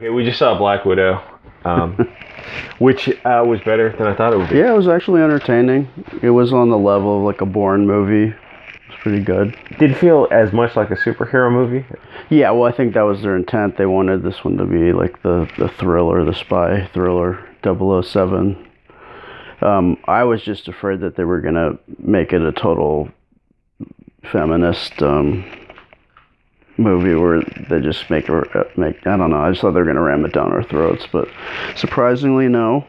Okay, we just saw Black Widow, which was better than I thought it would be. Yeah, it was actually entertaining. It was on the level of like a Bourne movie. It was pretty good. Didn't feel as much like a superhero movie. Yeah, well, I think that was their intent. They wanted this one to be like the thriller, the spy thriller, 007. I was just afraid that they were going to make it a total feminist movie where they just make I don't know, I just thought they were going to ram it down our throats, but surprisingly, no.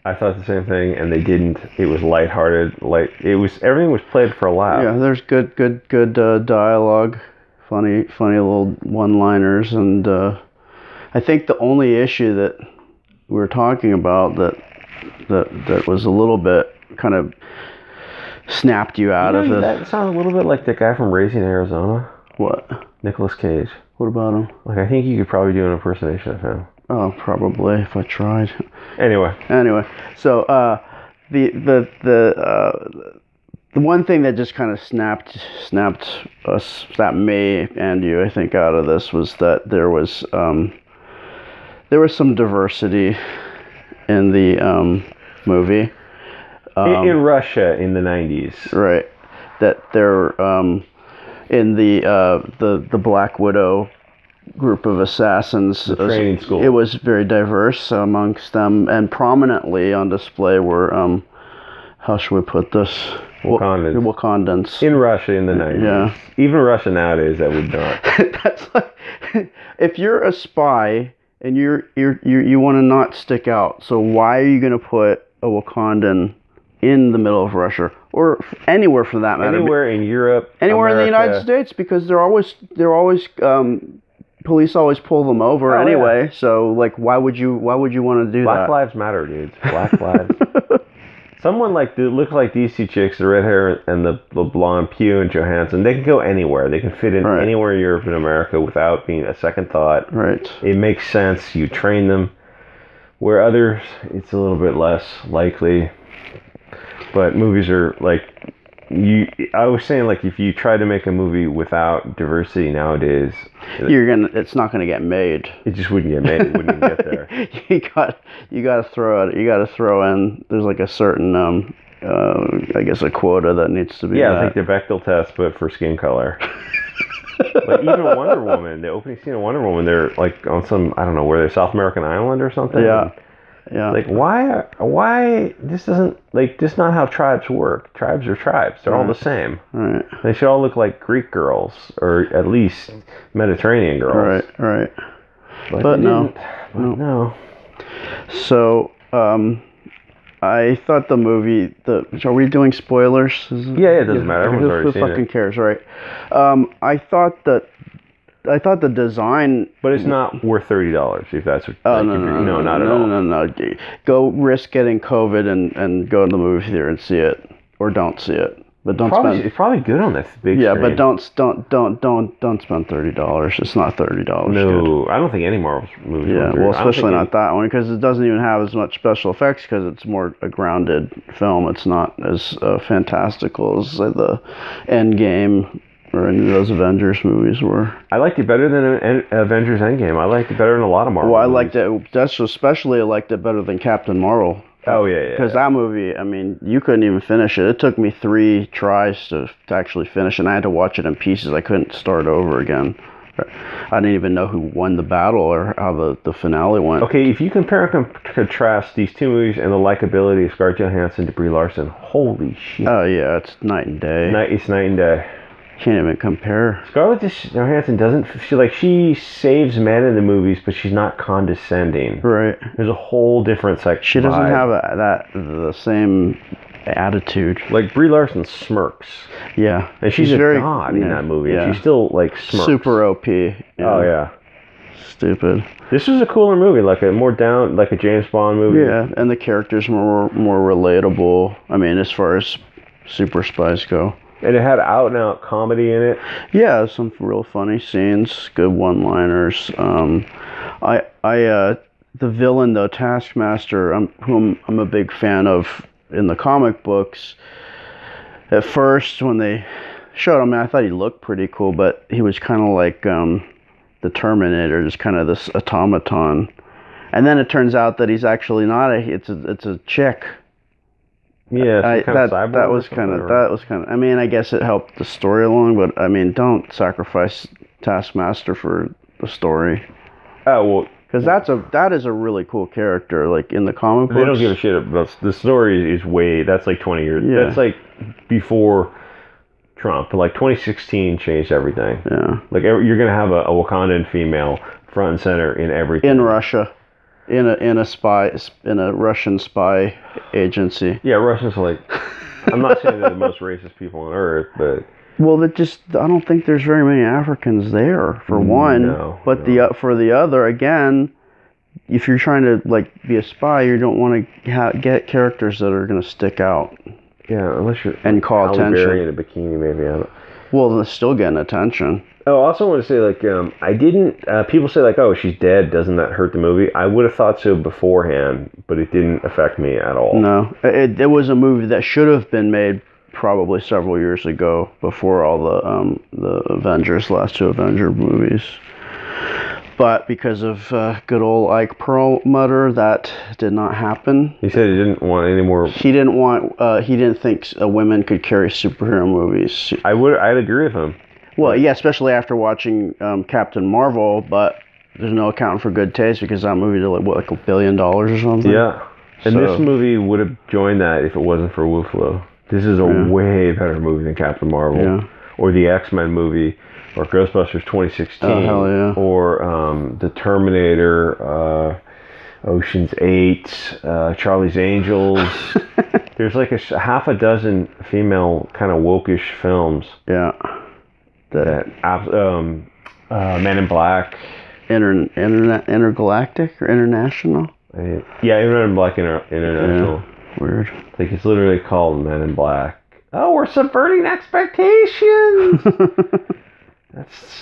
I thought the same thing, and they didn't. It was lighthearted. Everything was played for a laugh. Yeah, there's good dialogue, funny little one-liners, and I think the only issue that we were talking about that was a little bit kind of snapped you out of it. That sounds a little bit like the guy from Raising Arizona. What? Nicolas Cage. What about him? Like, I think you could probably do an impersonation of him. Oh, probably if I tried. Anyway, so the one thing that just kind of snapped me and you, I think, out of this was that there was some diversity in the movie. In Russia in the 90s, right? That there in the Black Widow group of assassins, the training school, it was very diverse amongst them, and prominently on display were how should we put this? Wakandans. In Russia in the 90s. Yeah. Even Russia nowadays, that would not. That's like, if you're a spy and you want to not stick out, so why are you going to put a Wakandan in the middle of Russia, or anywhere for that matter? Anywhere in Europe, anywhere America. In the United States, because they're always police always pull them over anyway. Yeah. So like, why would you want to do Black that? Black Lives Matter, dudes. Black lives. Someone that looks like these two chicks, the red hair and the blonde, Pugh and Johansson, they can go anywhere. They can fit in anywhere in Europe and America without being a second thought. Right. It makes sense. You train them. Where others, it's a little bit less likely. But movies are like, I was saying, like, if you try to make a movie without diversity nowadays, it's not gonna get made. It just wouldn't get made. It wouldn't even get there. You gotta throw in. There's like a certain I guess a quota that needs to be. Yeah, it's like the Bechdel test, but for skin color. Like even Wonder Woman, the opening scene of Wonder Woman, they're like on some, I don't know, where they're South American island or something. Yeah. Yeah. Like, why this doesn't, like, this is not how tribes work. Tribes are tribes. They're all the same. Right. They should all look like Greek girls, or at least Mediterranean girls. Right. But no. So, I thought the movie, are we doing spoilers? Yeah, it doesn't matter. Everyone's already seen it. Who fucking cares, right? I thought the design, but it's not worth $30 if that's what. Oh, no, not at all. No. Go risk getting COVID and go to the movie theater and see it, or don't see it. But don't spend. It's probably good on that big screen. Yeah, but don't spend $30. It's not $30. No, good. I don't think any Marvel movies. Yeah, well, especially not that one, because it doesn't even have as much special effects, because it's more a grounded film. It's not as fantastical as the Endgame or any of those Avengers movies were. I liked it better than Avengers Endgame. I liked it better than a lot of Marvel movies. I liked it. I liked it better than Captain Marvel. Oh, yeah. Because that movie, I mean, you couldn't even finish it. It took me 3 tries to actually finish, and I had to watch it in pieces. I couldn't start over again. I didn't even know who won the battle or how the finale went. Okay, if you compare and contrast these two movies and the likability of Scarlett Johansson to Brie Larson, holy shit. Oh, yeah, it's night and day. It's night and day. Can't even compare. Scarlett Johansson she saves men in the movies, but she's not condescending. Right. There's a whole different section. She doesn't have the same attitude. Like Brie Larson smirks. Yeah. And she's a god in that movie. Yeah. And she still smirks. Super OP. Yeah. Oh yeah. Stupid. This was a cooler movie, like a James Bond movie. Yeah, and the characters were more relatable. I mean, as far as super spies go. And it had out-and-out comedy in it. Yeah, some real funny scenes, good one-liners. The villain, though, Taskmaster, whom I'm a big fan of in the comic books. At first, when they showed him, I thought he looked pretty cool, but he was kind of like the the Terminator, just kind of this automaton. And then it turns out that he's actually not it's a chick. Yeah, that was kind of. I mean, I guess it helped the story along, but I mean, don't sacrifice Taskmaster for the story. Oh well, because that is a really cool character. Like in the comic books, they don't give a shit about the story. Is way that's like 20 years. Yeah. That's like before Trump. Like 2016 changed everything. Yeah, like you're gonna have a Wakandan female front and center in everything in Russia. In a Russian spy agency. Yeah, Russians are like, I'm not saying they're the most racist people on earth, but well, I don't think there's very many Africans there for one. No, but for the other, again, if you're trying to like be a spy, you don't want to get characters that are going to stick out. Yeah, unless you're and call attention. In a bikini, maybe. I don't. Well, they're still getting attention. Oh, I also want to say, like, I didn't... people say, like, oh, she's dead. Doesn't that hurt the movie? I would have thought so beforehand, but it didn't affect me at all. No. It was a movie that should have been made probably several years ago, before all the Avengers, last two Avenger movies. But because of good old Ike Perlmutter, that did not happen. He said he didn't want any more... He didn't think women could carry superhero movies. I'd agree with him. Well, yeah, especially after watching Captain Marvel, but there's no accounting for good taste because that movie did like $1 billion or something. Yeah, and this movie would have joined that if it wasn't for Wooflo. This is a way better movie than Captain Marvel, or the X-Men movie, or Ghostbusters 2016, or the Terminator, Ocean's 8, Charlie's Angels. There's like a half a dozen female kind of wokish films. Yeah. Men in Black, intergalactic or international. Men in Black international. Yeah, weird. Like it's literally called Men in Black. Oh, we're subverting expectations.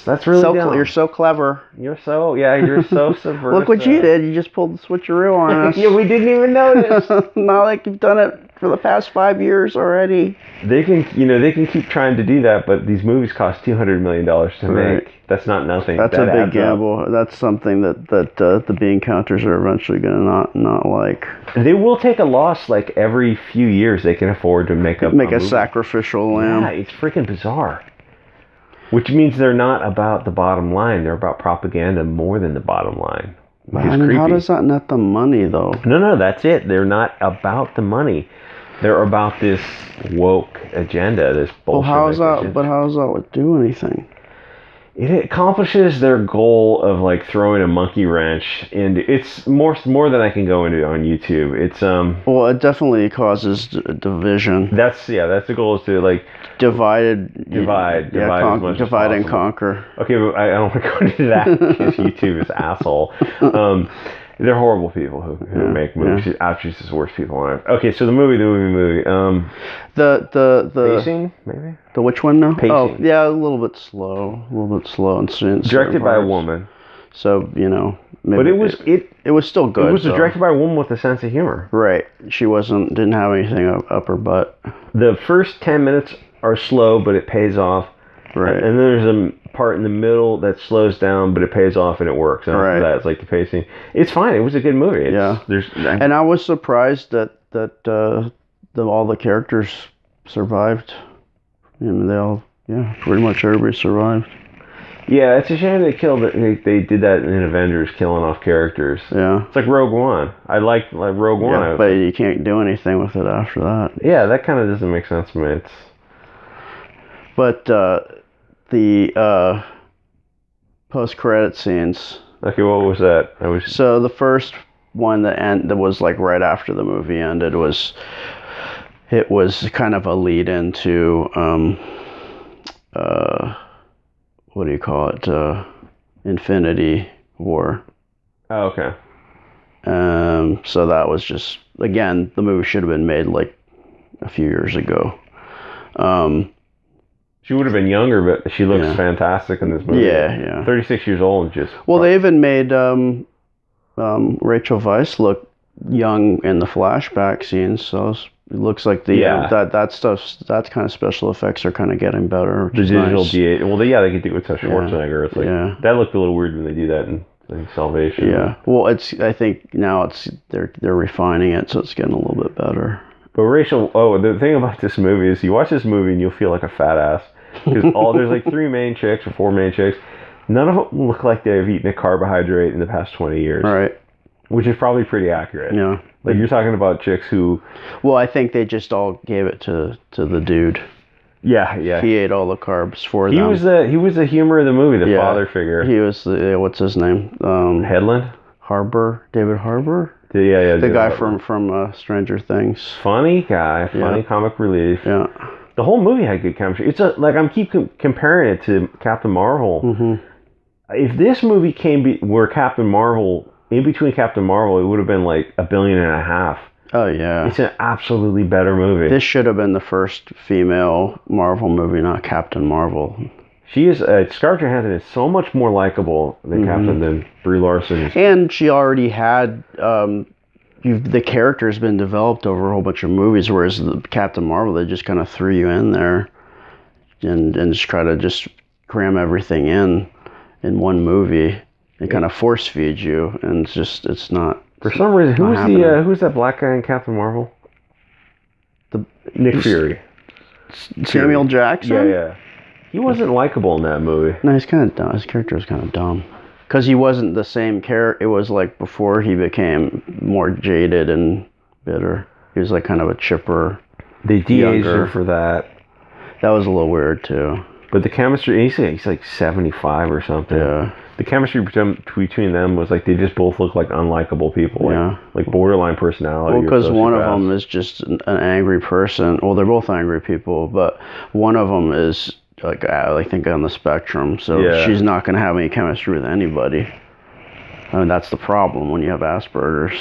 That's really dumb. You're so clever. You're so subversive. Look what you did. You just pulled the switcheroo on us. Yeah, we didn't even notice. Not like you've done it for the past 5 years already. They can keep trying to do that, but these movies cost $200 million to make. That's not nothing. That's a big gamble. Up. That's something that the bean counters are eventually going to not like. They will take a loss like every few years. They can afford to make a sacrificial lamb. Yeah, it's freaking bizarre. Which means they're not about the bottom line. They're about propaganda more than the bottom line. I mean, how does that net the money, though? No, that's it. They're not about the money. They're about this woke agenda, this bullshit. But how does that do anything? It accomplishes their goal of like throwing a monkey wrench into. It's more than I can go into on YouTube. It's Well, it definitely causes division. That's the goal, is to like divide and conquer. Okay, but I don't want to go into that because YouTube is asshole. They're horrible people who make movies. Yeah. Actually, it's the worst people on earth. Okay, so the movie. The pacing, maybe. The which one now? Pacing. Oh, yeah, a little bit slow and directed by a woman. So maybe but it was still good. It was directed by a woman with a sense of humor. Right. She didn't have anything up her butt. The first 10 minutes are slow, but it pays off. Right. And then there's a part in the middle that slows down, but it pays off and it works. And after that, it's like the pacing. It's fine. It was a good movie. And I was surprised that all the characters survived. I mean, pretty much everybody survived. Yeah, it's a shame they did that in Avengers, killing off characters. Yeah. It's like Rogue One. I like Rogue One. Yeah, but you can't do anything with it after that. Yeah, that kind of doesn't make sense to me. But the post-credit scenes. Okay, what was that? So the first one that was like right after the movie ended it was kind of a lead into what do you call it? Infinity War. Oh, okay. So that was just, again, the movie should have been made like a few years ago. She would have been younger, but she looks fantastic in this movie. Yeah. 36 years old, just... Well, they even made Rachel Weisz look young in the flashback scenes, so It looks like the that stuff, that kind of special effects are kind of getting better. The digital nice. D8. Well, they could do it with Schwarzenegger. It's like that looked a little weird when they do that in Salvation. Yeah. Well, I think now they're refining it, so it's getting a little bit better. But Rachel, the thing about this movie is you watch this movie and you'll feel like a fat ass because there's like 3 main chicks or 4 main chicks. None of them look like they've eaten a carbohydrate in the past 20 years. Right. Which is probably pretty accurate. Yeah. Like you're talking about chicks who. Well, I think they just all gave it to the dude. Yeah. He ate all the carbs for them. He was the humor of the movie, the father figure. He was the what's his name? Headland. David Harbour. Yeah. The guy from Stranger Things. Funny guy, comic relief. Yeah. The whole movie had good chemistry. It's I'm comparing it to Captain Marvel. Mm-hmm. If this movie were Captain Marvel, in between Captain Marvel, it would have been like $1.5 billion. Oh yeah. It's an absolutely better movie. This should have been the first female Marvel movie, not Captain Marvel. She is Scarlett Johansson is so much more likable than Brie Larson is. And she already had the character's been developed over a whole bunch of movies, whereas the Captain Marvel, they just kind of threw you in there and just try to just cram everything in one movie and kind of force feed you, and it's not. For some reason, who's that black guy in Captain Marvel? Nick Fury. Samuel Jackson? Yeah. He wasn't likable in that movie. No, he's kind of dumb. His character was kind of dumb. Because he wasn't the same character. It was like before he became more jaded and bitter. He was like kind of a chipper. They de-aged him for that. That was a little weird too. But the chemistry, he's like 75 or something. Yeah. The chemistry between them was like they just both look like unlikable people. Like borderline personality. Well, because one of them is just an angry person. Well, they're both angry people, but one of them is like I think on the spectrum. So she's not going to have any chemistry with anybody. I mean, that's the problem when you have Asperger's.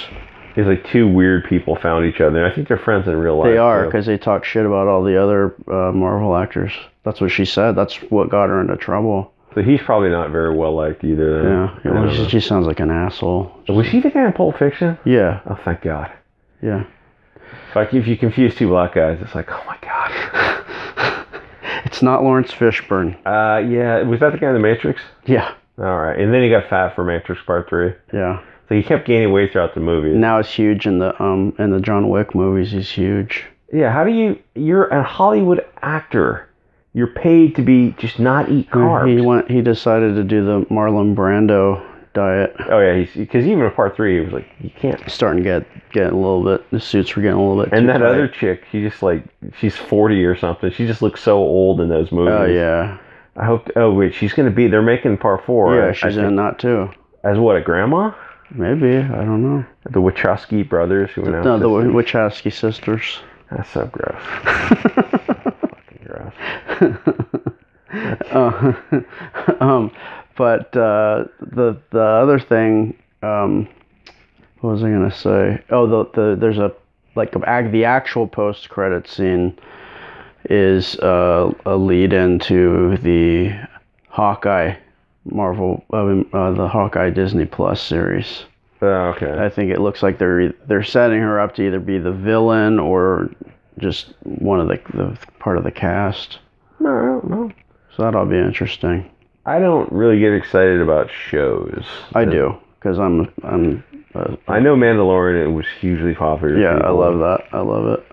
It's like 2 weird people found each other. And I think they're friends in real life. They are, because they talk shit about all the other Marvel actors. That's what she said. That's what got her into trouble. So he's probably not very well liked either. Yeah. She sounds like an asshole. Was he the guy in Pulp Fiction? Yeah. Oh, thank God. Yeah. If you confuse 2 black guys, it's like, oh my God. It's not Lawrence Fishburne. Yeah. Was that the guy in The Matrix? Yeah. All right. And then he got fat for Matrix Part 3. Yeah. So he kept gaining weight throughout the movie. Now it's huge in the John Wick movies. He's huge. Yeah. How do you're a Hollywood actor. You're paid to be just not eat carbs. He decided to do the Marlon Brando diet. Oh yeah, because even in Part 3, he was like, you can't. Starting to get a little bit. The suits were getting a little bit. And too that tight. other chick, she's 40 or something. She just looks so old in those movies. Oh yeah. I hope. Oh wait, she's gonna be. They're making Part 4. Yeah, she's in that too. As what, a grandma? Maybe, I don't know. The Wachowski brothers who announced No, the Wachowski sisters. That's so gross. Fucking gross. But the other thing, what was I gonna say? Oh, there's the actual post credit scene is a lead into the Hawkeye the Hawkeye Disney Plus series. Oh, okay. I think it looks like they're setting her up to either be the villain or just one of the part of the cast. No, I don't know. So that'll be interesting. I don't really get excited about shows. I do, because I know Mandalorian was hugely popular. Yeah, I love that. I love it.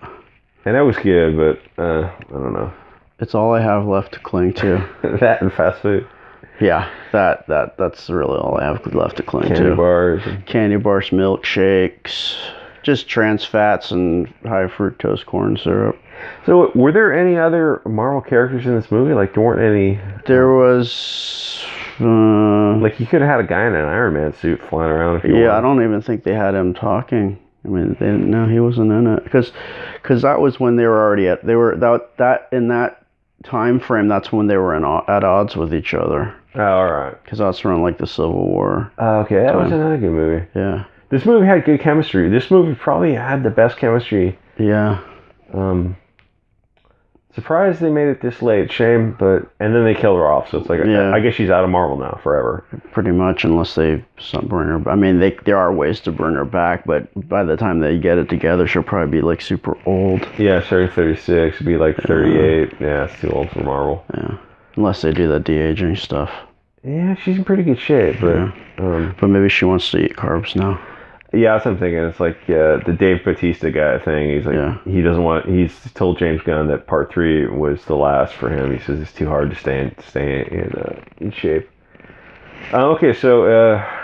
And that was good, but I don't know. It's all I have left to cling to. That and fast food. Yeah, that's really all I have left to cling to. Candy bars, milkshakes, just trans fats and high fructose corn syrup. So, were there any other Marvel characters in this movie? Like, there weren't any... There was... like, you could have had a guy in an Iron Man suit flying around if you wanted. Yeah, I don't even think they had him talking. I mean, no, he wasn't in it. Because that was when they were already at... They were... That in that time frame, that's when they were at odds with each other. Oh, alright. Because that's around, like, the Civil War. Oh, okay. That was another good movie. Yeah. This movie had good chemistry. This movie probably had the best chemistry. Yeah. Surprised they made it this late. Shame, but and then they killed her off. So it's like Yeah. I guess she's out of Marvel now forever. Pretty much, unless they bring her. I mean, there are ways to bring her back, but by the time they get it together, she'll probably be like super old. Yeah, starting 36, be like 38. Yeah, it's too old for Marvel. Yeah, unless they do that de-aging stuff. Yeah, she's in pretty good shape, but But maybe she wants to eat carbs now. yeah, that's what I'm thinking. It's like the Dave Bautista guy thing. He's like, he doesn't want. He's told James Gunn that Part 3 was the last for him. He says it's too hard to stay in shape. Okay, so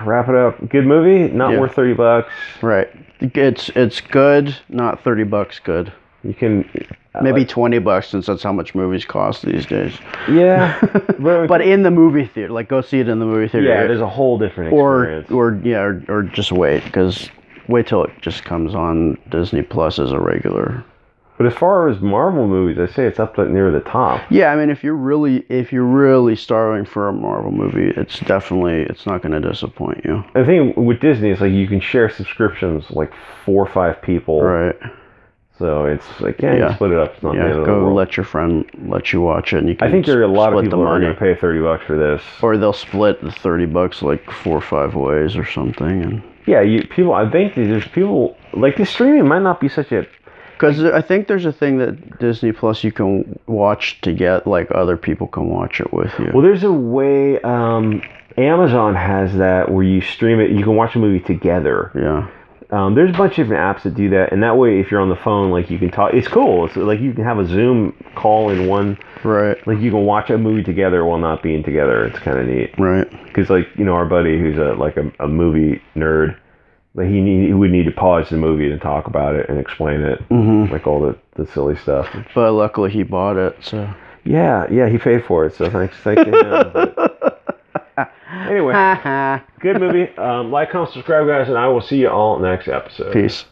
wrap it up. Good movie, not worth $30. Right. It's good, not $30 good. You can maybe $20 since that's how much movies cost these days. Yeah, but in the movie theater, like go see it in the movie theater. Yeah, there's a whole different experience. Or just wait till it just comes on Disney Plus as a regular. But as far as Marvel movies, I say it's up near the top. Yeah, I mean, if you're really starving for a Marvel movie, it's not going to disappoint you. The thing with Disney is like you can share subscriptions like 4 or 5 people. Right. So it's like you split it up. It's not the end of the go world. let your friend let you watch it, and you can. I think there are a lot of people who who are going to pay $30 for this. Or they'll split the $30 like 4 or 5 ways or something, and. Yeah, I think there's people like this streaming might not be such a. Because I think there's a thing that Disney Plus you can watch to get, like other people can watch it with you. Well, there's a way, Amazon has that where you stream it, you can watch a movie together. Yeah. There's a bunch of different apps that do that, and that way if you're on the phone, like you can talk, it's cool. It's like you can have a Zoom call in one. Right. Like you can watch a movie together while not being together. It's kind of neat. Right. Because like, our buddy who's a movie nerd, like he would need to pause the movie to talk about it and explain it, like all the silly stuff. But luckily he bought it, so. Yeah, he paid for it, so thanks to him. But anyway, good movie. Like, comment, subscribe, guys, and I will see you all next episode. Peace.